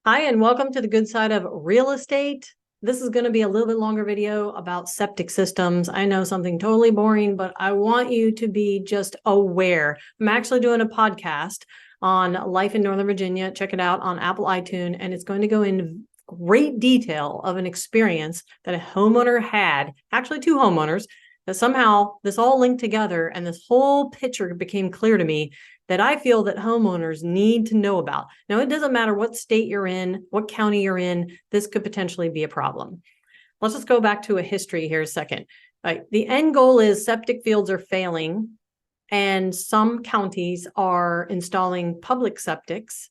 Hi, and welcome to the good side of real estate. This is going to be a little bit longer video about septic systems. I know something totally boring, but I want you to be just aware. I'm actually doing a podcast on life in Northern Virginia. Check it out on Apple iTunes, and it's going to go into great detail of an experience that a homeowner had, actually two homeowners, that somehow this all linked together and this whole picture became clear to me that I feel that homeowners need to know about. Now, it doesn't matter what state you're in, what county you're in, this could potentially be a problem. Let's just go back to a history here a second. The end goal is septic fields are failing, and some counties are installing public septics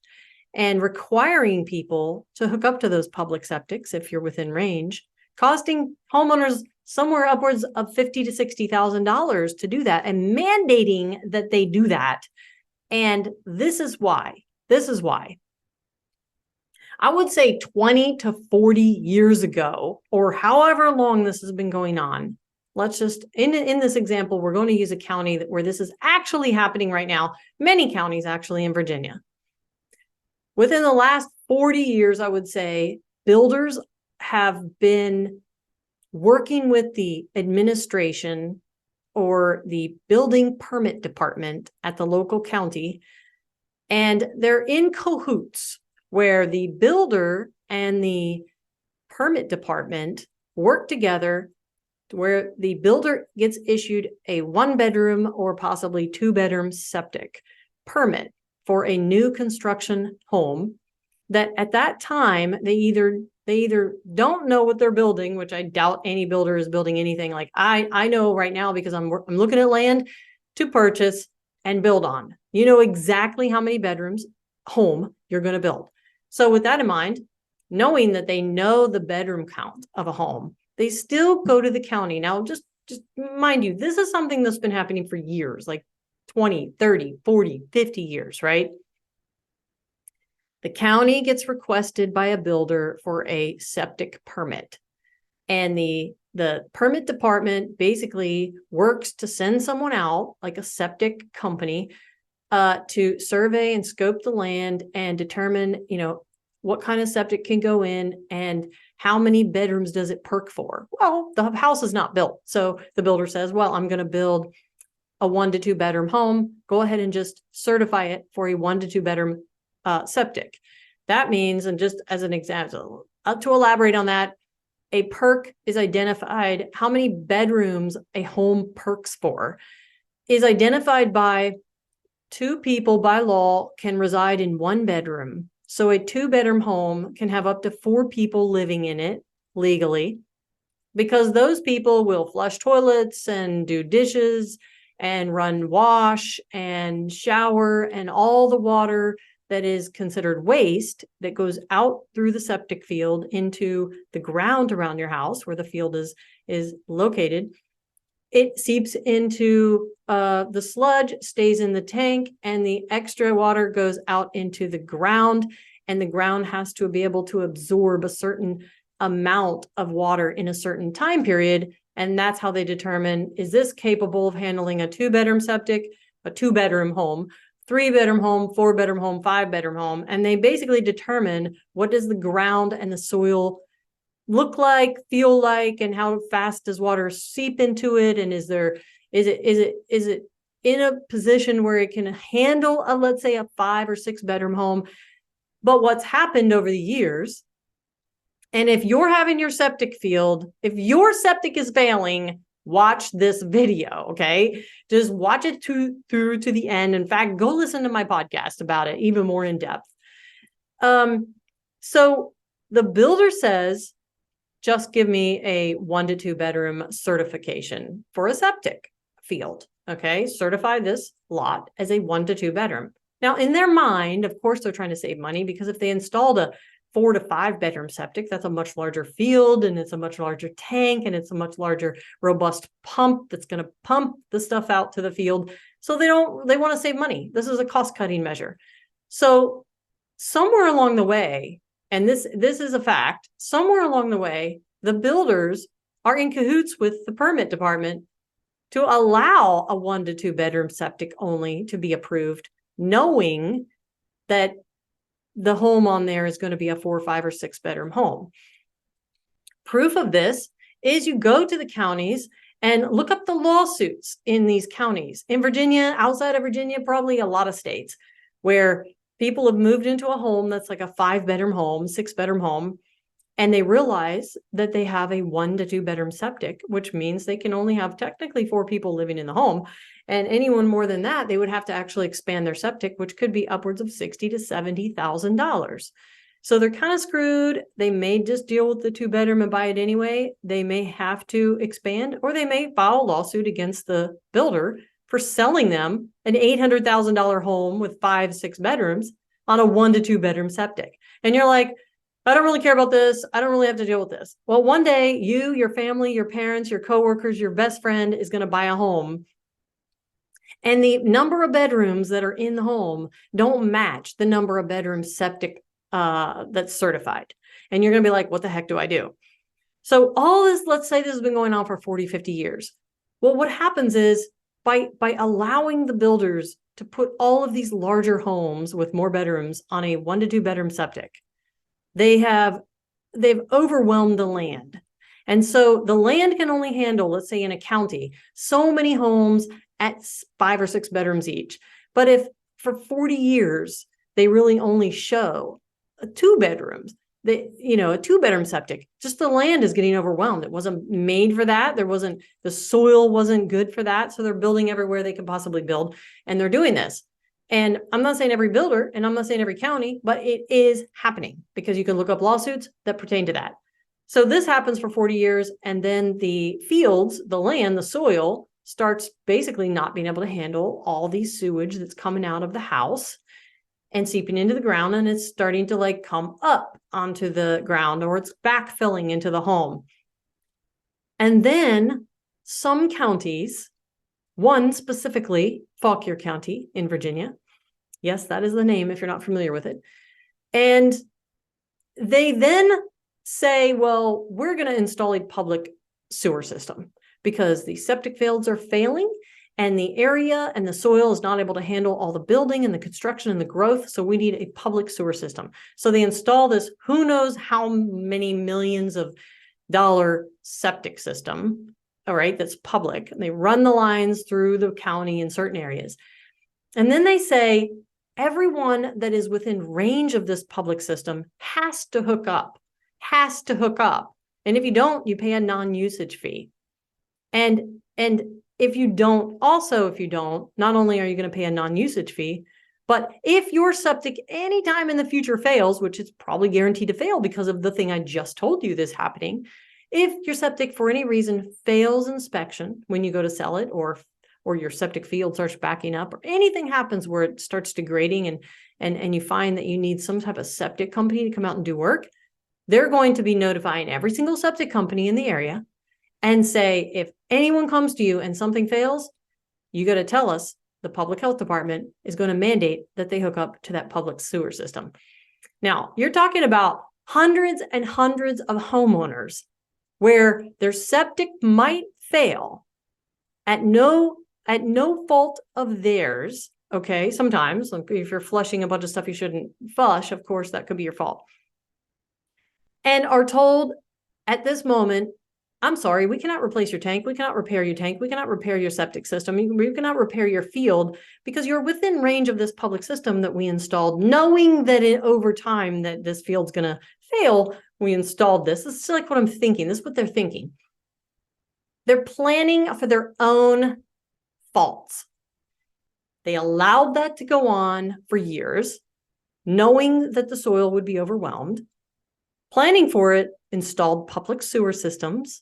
and requiring people to hook up to those public septics if you're within range, costing homeowners somewhere upwards of $50,000 to $60,000 to do that, and mandating that they do that. And this is why. I would say 20 to 40 years ago, or however long this has been going on. Let's just, in this example, we're going to use a county where this is actually happening right now. Many counties actually in Virginia. Within the last 40 years, I would say builders have been working with the administration or the building permit department at the local county, and they're in cahoots where the builder and the permit department work together, where the builder gets issued a 1-bedroom or possibly 2-bedroom septic permit for a new construction home that at that time they either don't know what they're building, which I doubt any builder is building anything. Like I know right now because I'm looking at land to purchase and build on. You know exactly how many bedrooms home you're going to build. So with that in mind, knowing that they know the bedroom count of a home, they still go to the county. Now, just mind you, this is something that's been happening for years, like 20, 30, 40, 50 years, right? The county gets requested by a builder for a septic permit, and the permit department basically works to send someone out, like a septic company, to survey and scope the land and determine, what kind of septic can go in and how many bedrooms does it perk for. Well, the house is not built, so the builder says, well, I'm going to build a 1 to 2 bedroom home. Go ahead and just certify it for a 1 to 2 bedroom septic. That means, and just as an example, to elaborate on that, a perk is identified, how many bedrooms a home perks for is identified by 2 people by law can reside in 1 bedroom. So a 2-bedroom home can have up to 4 people living in it legally, because those people will flush toilets and do dishes and run wash and shower, and all the water that is considered waste that goes out through the septic field into the ground around your house where the field is located. It seeps into the sludge, stays in the tank, and the extra water goes out into the ground, and the ground has to be able to absorb a certain amount of water in a certain time period. And that's how they determine, is this capable of handling a 2-bedroom septic, a 2-bedroom home, 3-bedroom home, 4-bedroom home, 5-bedroom home. And they basically determine what does the ground and the soil look like, feel like, and how fast does water seep into it, and is it in a position where it can handle let's say a 5 or 6-bedroom home. But what's happened over the years, and if you're having your septic field, if your septic is failing, watch this video, okay? Just watch it through to the end. In fact, go listen to my podcast about it, even more in depth. So the builder says, just give me a 1 to 2-bedroom certification for a septic field, okay? Certify this lot as a 1 to 2-bedroom. Now, in their mind, of course, they're trying to save money, because if they installed a 4 to 5-bedroom septic, that's a much larger field, and it's a much larger tank, and it's a much larger robust pump that's going to pump the stuff out to the field. So they want to save money. This is a cost-cutting measure. So somewhere along the way, and this is a fact, somewhere along the way, the builders are in cahoots with the permit department to allow a 1 to 2-bedroom septic only to be approved, knowing that the home on there is going to be a 4, 5, or 6 bedroom home. Proof of this is you go to the counties and look up the lawsuits in these counties. In Virginia, outside of Virginia, probably a lot of states where people have moved into a home that's like a 5-bedroom home, 6-bedroom home, and they realize that they have a 1 to 2 bedroom septic, which means they can only have technically 4 people living in the home. And anyone more than that, they would have to actually expand their septic, which could be upwards of $60,000 to $70,000. So they're kind of screwed. They may just deal with the 2-bedroom and buy it anyway. They may have to expand, or they may file a lawsuit against the builder for selling them an $800,000 home with 5, 6 bedrooms on a 1 to 2 bedroom septic. And you're like, I don't really care about this. I don't really have to deal with this. Well, one day you, your family, your parents, your coworkers, your best friend is going to buy a home, and the number of bedrooms that are in the home don't match the number of bedrooms septic that's certified. And you're going to be like, what the heck do I do? So all this, let's say this has been going on for 40, 50 years. Well, what happens is by allowing the builders to put all of these larger homes with more bedrooms on a 1 to 2 bedroom septic, they've overwhelmed the land. And so the land can only handle, let's say in a county, so many homes at 5 or 6 bedrooms each. But if for 40 years, they really only show 2 bedrooms, a 2-bedroom septic, just the land is getting overwhelmed. It wasn't made for that. The soil wasn't good for that. So they're building everywhere they could possibly build. And they're doing this. And I'm not saying every builder, and I'm not saying every county, but it is happening, because you can look up lawsuits that pertain to that. So this happens for 40 years. And then the fields, the land, the soil starts basically not being able to handle all these sewage that's coming out of the house and seeping into the ground, and it's starting to like come up onto the ground, or it's backfilling into the home. And then some counties, one specifically, Fauquier County in Virginia. Yes, that is the name if you're not familiar with it. And they then say, well, we're going to install a public sewer system because the septic fields are failing, and the area and the soil is not able to handle all the building and the construction and the growth. So we need a public sewer system. So they install this, who knows how many millions of dollar septic system, all right, that's public. And they run the lines through the county in certain areas. And then they say, everyone that is within range of this public system has to hook up. And if you don't, you pay a non-usage fee. And if you don't, not only are you going to pay a non-usage fee, but if your septic anytime in the future fails, which it's probably guaranteed to fail because of the thing I just told you this happening, if your septic for any reason fails inspection when you go to sell it, or your septic field starts backing up, or anything happens where it starts degrading and you find that you need some type of septic company to come out and do work, they're going to be notifying every single septic company in the area and say, if anyone comes to you and something fails, you got to tell us. The public health department is going to mandate that they hook up to that public sewer system. Now, you're talking about hundreds and hundreds of homeowners where their septic might fail at no fault of theirs. Okay, sometimes if you're flushing a bunch of stuff you shouldn't flush, of course, that could be your fault. And are told at this moment, I'm sorry, we cannot replace your tank. We cannot repair your tank. We cannot repair your septic system. We cannot repair your field because you're within range of this public system that we installed, knowing that over time that this field's going to fail. We installed this. This is like what I'm thinking. This is what they're thinking. They're planning for their own faults. They allowed that to go on for years, knowing that the soil would be overwhelmed, planning for it, installed public sewer systems,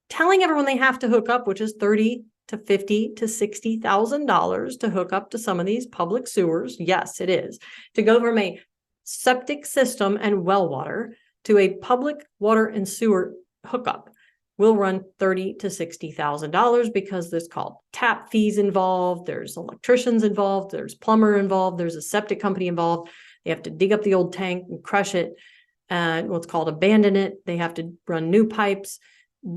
telling everyone they have to hook up, which is $30,000 to $50,000 to $60,000 to hook up to some of these public sewers. Yes, it is. To go from a septic system and well water to a public water and sewer hookup will run $30,000 to $60,000 because there's called tap fees involved. There's electricians involved. There's plumber involved. There's a septic company involved. They have to dig up the old tank and crush it. What's called abandon it. They have to run new pipes.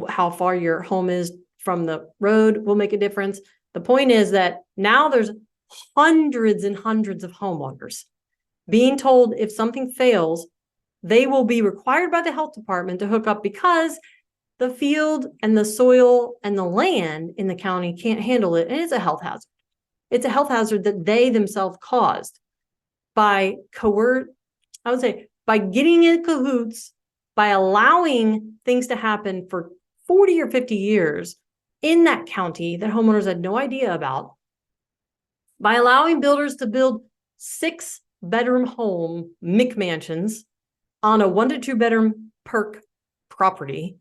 How far your home is from the road will make a difference. The point is that now there's hundreds and hundreds of homeowners being told if something fails, they will be required by the health department to hook up because the field and the soil and the land in the county can't handle it. And it's a health hazard. It's a health hazard that they themselves caused by by getting in cahoots, by allowing things to happen for 40 or 50 years in that county that homeowners had no idea about, by allowing builders to build 6-bedroom home McMansions on a 1 to 2 bedroom perk property.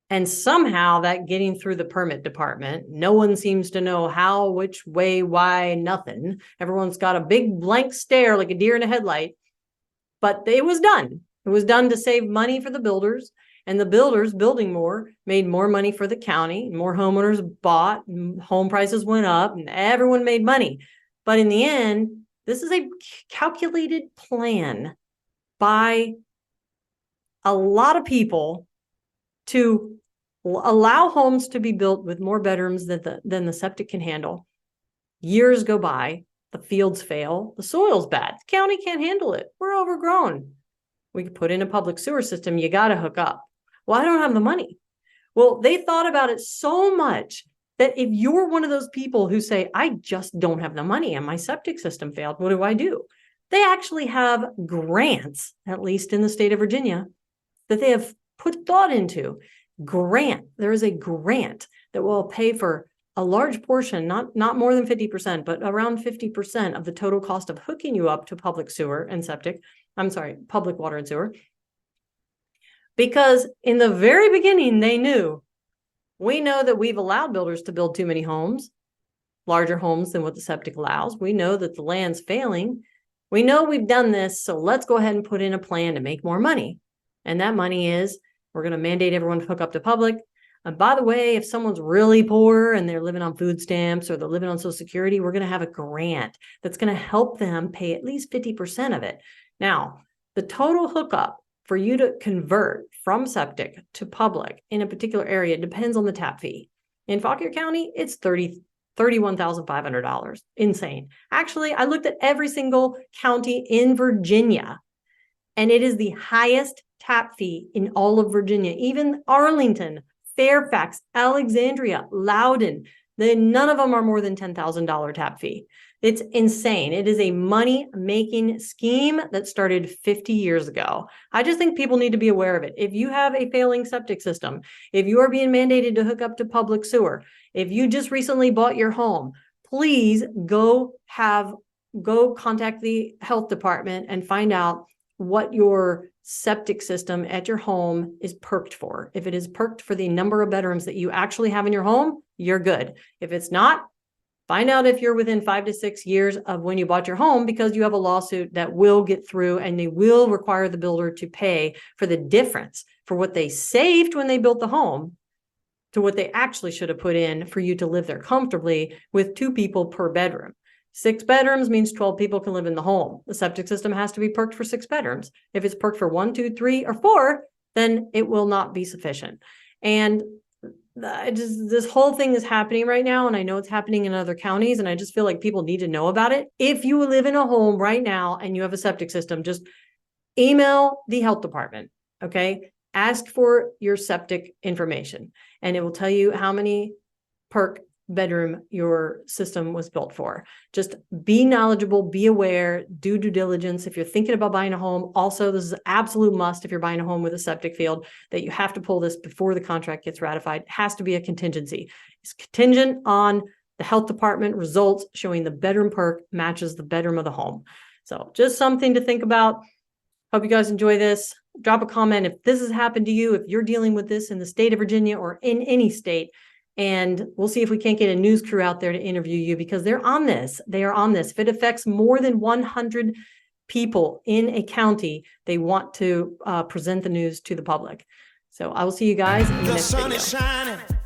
And somehow that getting through the permit department, no one seems to know how, which way, why, nothing. Everyone's got a big blank stare like a deer in a headlight. But it was done. It was done to save money for the builders. And the builders building more made more money for the county. More homeowners bought, home prices went up, and everyone made money. But in the end, this is a calculated plan by a lot of people to allow homes to be built with more bedrooms than the septic can handle. Years go by, the fields fail, the soil's bad. The county can't handle it. We're overgrown. We could put in a public sewer system. You got to hook up. Well, I don't have the money. Well, they thought about it so much that if you're one of those people who say, I just don't have the money and my septic system failed, what do I do? They actually have grants, at least in the state of Virginia, that they have put thought into. There is a grant that will pay for a large portion, not more than 50%, but around 50% of the total cost of hooking you up to public sewer and septic. I'm sorry, public water and sewer. Because in the very beginning, they knew, we know that we've allowed builders to build too many homes, larger homes than what the septic allows. We know that the land's failing. We know we've done this, so let's go ahead and put in a plan to make more money. And that money is, we're going to mandate everyone to hook up to public. And by the way, if someone's really poor and they're living on food stamps or they're living on Social Security, we're going to have a grant that's going to help them pay at least 50% of it. Now, the total hookup for you to convert from septic to public in a particular area depends on the tap fee. In Fauquier County, it's $31,500. Insane. Actually, I looked at every single county in Virginia, and it is the highest tap fee in all of Virginia. Even Arlington, Fairfax, Alexandria, Loudoun, none of them are more than $10,000 tap fee. It's insane. It is a money-making scheme that started 50 years ago. I just think people need to be aware of it. If you have a failing septic system, if you are being mandated to hook up to public sewer, if you just recently bought your home, please go contact the health department and find out what your septic system at your home is perked for. If it is perked for the number of bedrooms that you actually have in your home, you're good. If it's not, find out if you're within 5 to 6 years of when you bought your home, because you have a lawsuit that will get through and they will require the builder to pay for the difference for what they saved when they built the home to what they actually should have put in for you to live there comfortably with 2 people per bedroom. 6 bedrooms means 12 people can live in the home. The septic system has to be perked for 6 bedrooms. If it's perked for 1, 2, 3, or 4, then it will not be sufficient. And this whole thing is happening right now, and I know it's happening in other counties, and I just feel like people need to know about it. If you live in a home right now and you have a septic system, just email the health department, okay? Ask for your septic information, and it will tell you how many perk bedroom your system was built for. Just be knowledgeable, be aware, do due diligence. If you're thinking about buying a home, also, this is an absolute must if you're buying a home with a septic field, that you have to pull this before the contract gets ratified. It has to be a contingency. It's contingent on the health department results showing the bedroom perk matches the bedroom of the home. So just something to think about. Hope you guys enjoy this. Drop a comment if this has happened to you, if you're dealing with this in the state of Virginia or in any state. And we'll see if we can't get a news crew out there to interview you, because they're on this. They are on this. If it affects more than 100 people in a county, they want to present the news to the public. So I will see you guys in the next video.